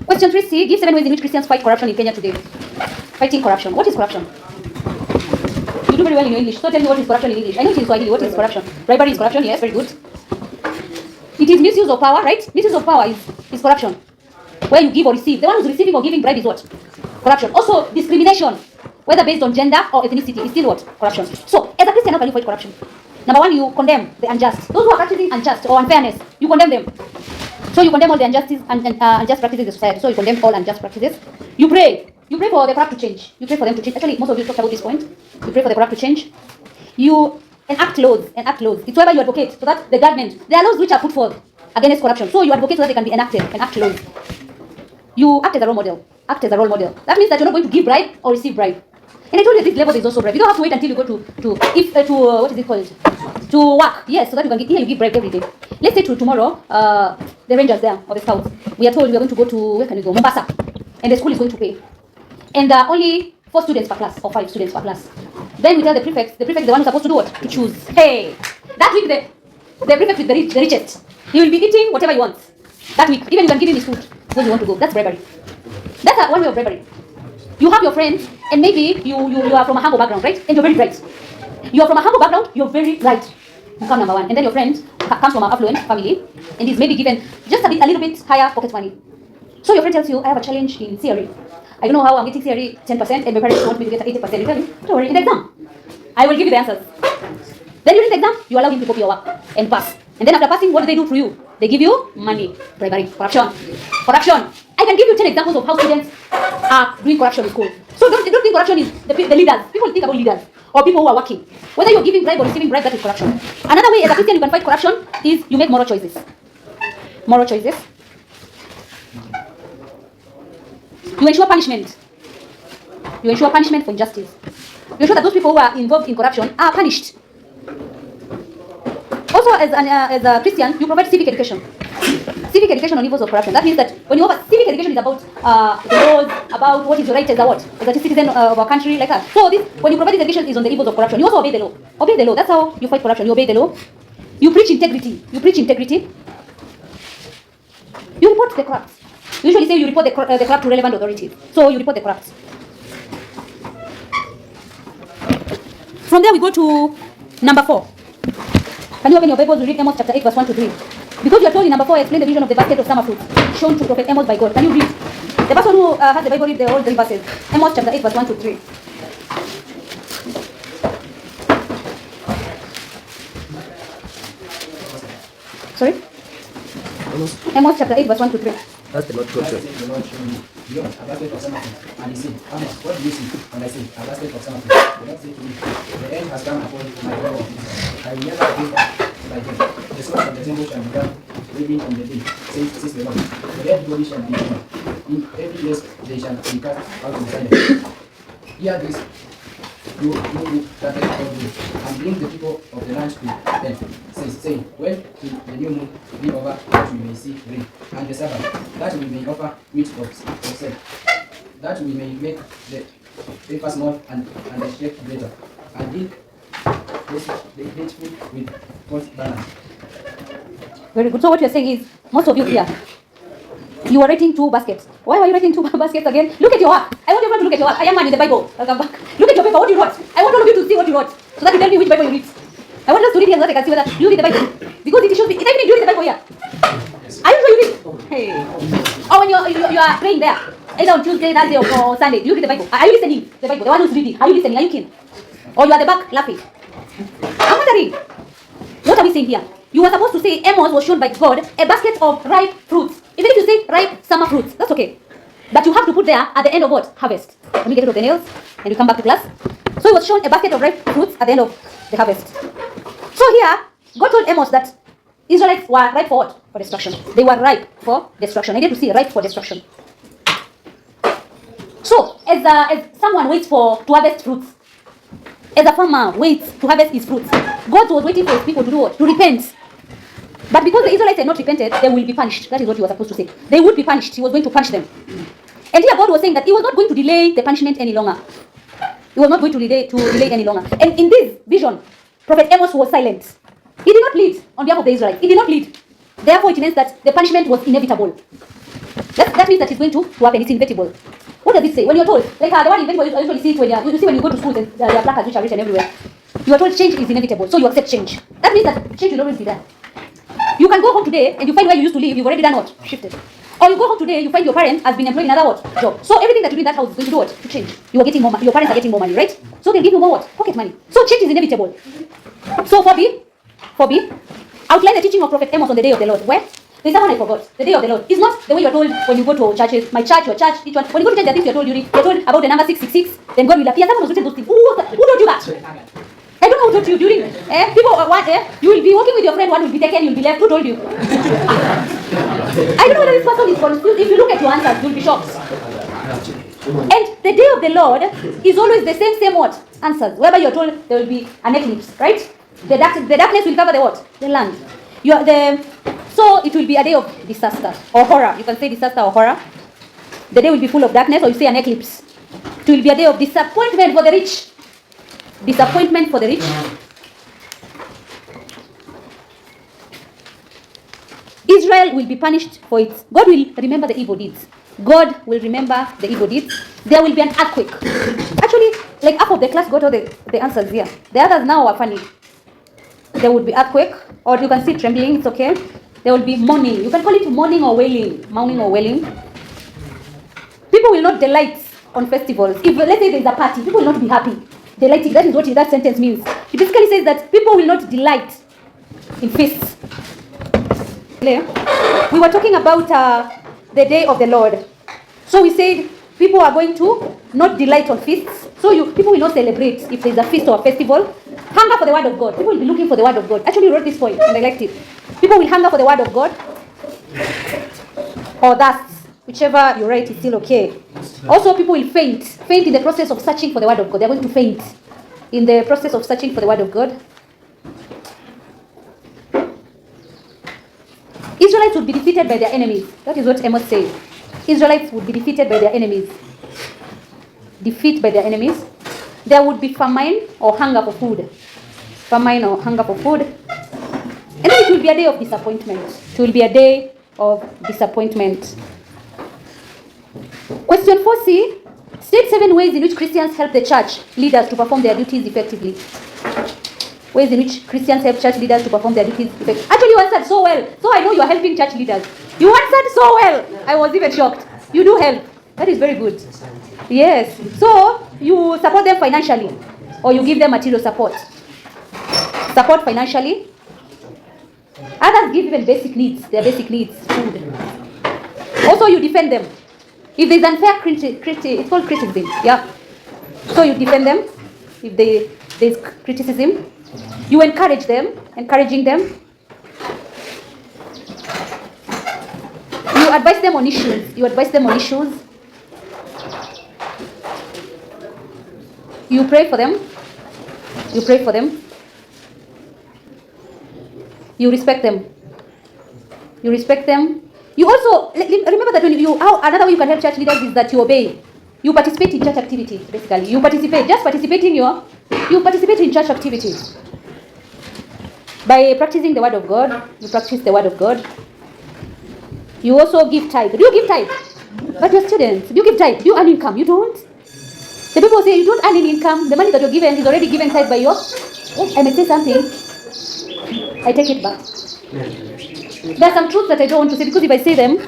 Question 3C. Give 7 ways in which Christians fight corruption in Kenya today. Fighting corruption. What is corruption? You do very well in your English. So tell me what is corruption in English. I know it is Swahili. What is corruption? Bribery is corruption. Yes, very good. It is misuse of power, right? Misuse of power is corruption. Where you give or receive. The one who's receiving or giving bribe is what? Corruption. Also, discrimination, whether based on gender or ethnicity, is still what? Corruption. So, as a Christian, how can you fight corruption? Number one, you condemn the unjust. Those who are practicing unjust or unfairness, you condemn them. So you condemn all the injustice and unjust practices in society. So you condemn all unjust practices. You pray. You pray for the corrupt to change. You pray for them to change. Actually, most of you talked about this point. You pray for the corrupt to change. You enact laws. Enact laws. It's whether you advocate so that the government, there are laws which are put forth against corruption. So you advocate so that they can be enacted. Enact laws. You act as a role model. Act as a role model. That means that you're not going to give bribe or receive bribe. And I told you at this level there's also bribe. You don't have to wait until you go what is it called? To work. Yes, so that you can you give bribe every day. Let's say tomorrow, the rangers there or the scouts, we are told we are going to go to, where can we go? Mombasa. And the school is going to pay. And only 4 students per class or 5 students per class. Then we tell the prefect is the one who's supposed to do what? To choose. Hey, that week the prefect with the richest, he will be eating whatever he wants. That week, even you can give him his food because you want to go. That's bribery. That's one way of bribery. You have your friends, and maybe you are from a humble background, right? And you're very bright. You are from a humble background, you're very bright. You come number one. And then your friend comes from an affluent family, and is maybe given just a little bit higher pocket money. So your friend tells you, I have a challenge in C.R.E. I don't know how I'm getting C.R.E. 10%, and my parents want me to get 80%. You tell me, don't worry, in the exam, I will give you the answers. Then during the exam, you allow him to copy your work and pass. And then after passing, what do they do to you? They give you money. Bribery. Corruption. Corruption. I can give you 10 examples of how students are doing corruption in school. So don't think corruption is the leaders. People think about leaders or people who are working. Whether you're giving bribe or receiving bribe, that is corruption. Another way as a Christian you can fight corruption is you make moral choices. Moral choices. You ensure punishment. You ensure punishment for injustice. You ensure that those people who are involved in corruption are punished. Also, as a Christian, you provide civic education. Civic education on evils of corruption. That means that when you have civic education is about the laws, about what is your right as a citizen of our country, like that. So when you provide this education is on the evils of corruption. You also obey the law. Obey the law. That's how you fight corruption. You obey the law. You preach integrity. You preach integrity. You report the corrupt. You usually say you report the corrupt to relevant authorities. So you report the corrupt. From there we go to number 4. Can you open your Bibles? We read Amos chapter 8, verse 1 to 3. Because you are told in number 4, explain the vision of the basket of summer fruits shown to Prophet Amos by God. Can you read? The person who has the Bible read the whole 3 verses. Amos chapter 8, verse 1 to 3. Sorry? Amos chapter 8, verse 1 to 3. That's the Lord God said. Beyond a basket of summer fruit. And he said, Amos, what do you see? And I said, a basket of summer fruit. The Lord said to me, the end has come upon my God of Israel. I will never give up like him. The swords of the temple shall be done waving on the day, says the Lord. The dead body shall be born. In every place they shall be cast out of silence. Hear this, you that is called you, and bring the people of the land to them. Say, when will the new moon be over that we may see rain, and the Sabbath, that we may offer meat of self, that we may make the paper small and the shape greater, and eat the grateful with false balance. Very good. So what you're saying is, most of you here, you are writing 2 baskets. Why are you writing 2 baskets again? Look at your work. I want everyone to look at your work. I am man in the Bible. I'll come back. Look at your paper, what you wrote. I want all of you to see what you wrote, so that you tell me which Bible you read. I want us to read here so that I can see whether you read the Bible. Because it shows me, even if you read the Bible here. Are you sure you read? Hey. Or when you are praying there, either on Tuesday, Thursday, or Sunday, do you read the Bible? Are you listening? The Bible, the one who's reading. Are you listening? Are you keen? Or you are at the back laughing? I'm wondering, what are we saying here? You were supposed to say Amos was shown by God a basket of ripe fruits. Even if you say ripe summer fruits, that's okay. But you have to put there at the end of what? Harvest. Let me get rid of the nails and we come back to class. So he was shown a basket of ripe fruits at the end of the harvest. So here, God told Amos that Israelites were ripe for what? For destruction. They were ripe for destruction. I need to see ripe for destruction. So, as someone waits to harvest fruits, as a farmer waits to harvest his fruits, God was waiting for his people to do what? To repent. But because the Israelites had not repented, they will be punished. That is what he was supposed to say. They would be punished. He was going to punish them. And here God was saying that he was not going to delay the punishment any longer. He was not going to delay any longer. And in this vision, Prophet Amos was silent. He did not lead on behalf of the Israelites. He did not lead. Therefore, it means that the punishment was inevitable. That means that it's going to happen. It's inevitable. What does it say? When you're told, like the one inevitable, you usually see it when you see when you go to schools and there are placards which are written everywhere. You are told change is inevitable, so you accept change. That means that change will always be there. You can go home today and you find where you used to live, you've already done what? Shifted. Or you go home today, you find your parent has been employed in another what? Job. So everything that you do in that house is going to do what? To change. You are getting more money. Your parents are getting more money, right? So they'll give you more what? Pocket money. So change is inevitable. So 4B, outline the teaching of Prophet Amos on the day of the Lord. Where? There's someone I forgot. The day of the Lord. It's not the way you're told when you go to churches. My church, your church, each one. When you go to church, there are things you're told about the number 666. Then God will appear. Someone was written those things. Who told you that? I don't know who told you during. People what? You will be walking with your friend. One will be taken. You'll be left. Who told you? I don't know whether this person is confused. If you look at your answers, you'll be shocked. And the day of the Lord is always the same what? Answers. Whereby you're told there will be an eclipse, right? The darkness will cover the what? The land. So it will be a day of disaster or horror. You can say disaster or horror. The day will be full of darkness, or you say an eclipse. It will be a day of disappointment for the rich. Disappointment for the rich. Israel will be punished for it. God will remember the evil deeds. God will remember the evil deeds. There will be an earthquake. Actually, like half of the class got all the answers here. The others now are funny. There would be earthquake, or you can see trembling, it's okay. There will be mourning. You can call it mourning or wailing. Mourning or wailing. People will not delight on festivals. If let's say there's a party, people will not be happy. Delighting, that is what that sentence means. It basically says that people will not delight in feasts. We were talking about the day of the Lord. So we said people are going to not delight on feasts. So people will not celebrate if there's a feast or a festival. Hunger for the word of God. People will be looking for the word of God. Actually, we wrote this point and I liked it. People will hunger for the word of God. Or thus, whichever you write is still okay. Also, people will faint. Faint in the process of searching for the word of God. They're going to faint in the process of searching for the word of God. Israelites would be defeated by their enemies. That is what Amos says. Israelites would be defeated by their enemies. Defeat by their enemies. There would be famine or hunger for food. Famine or hunger for food. And then it will be a day of disappointment. It will be a day of disappointment. Question 4C. State 7 ways in which Christians help the church leaders to perform their duties effectively. Ways in which Christians help church leaders to perform their duties effectively. Actually, you answered so well. So I know you are helping church leaders. You answered so well. I was even shocked. You do help. That is very good. Yes. So you support them financially, or you give them material support. Support financially. Others give even basic needs. Their basic needs, food. Also, you defend them. If there's unfair it's called criticism. Yeah. So you defend them. If there's criticism, you encourage them, encouraging them. You advise them on issues. You advise them on issues. You pray for them. You pray for them. You respect them. You respect them. You also remember that another way you can help church leaders is that you obey. You participate in church activities. Basically, you participate. Just participating you participate in church activities. By practicing the word of God, you practice the word of God. You also give tithe. Do you give tithe? But you're students. Do you give tithe? Do you earn income? You don't. The people say you don't earn any income. The money that you're given is already given tithe by your. Oh, I may say something. I take it back. There are some truths that I don't want to say because if I say them.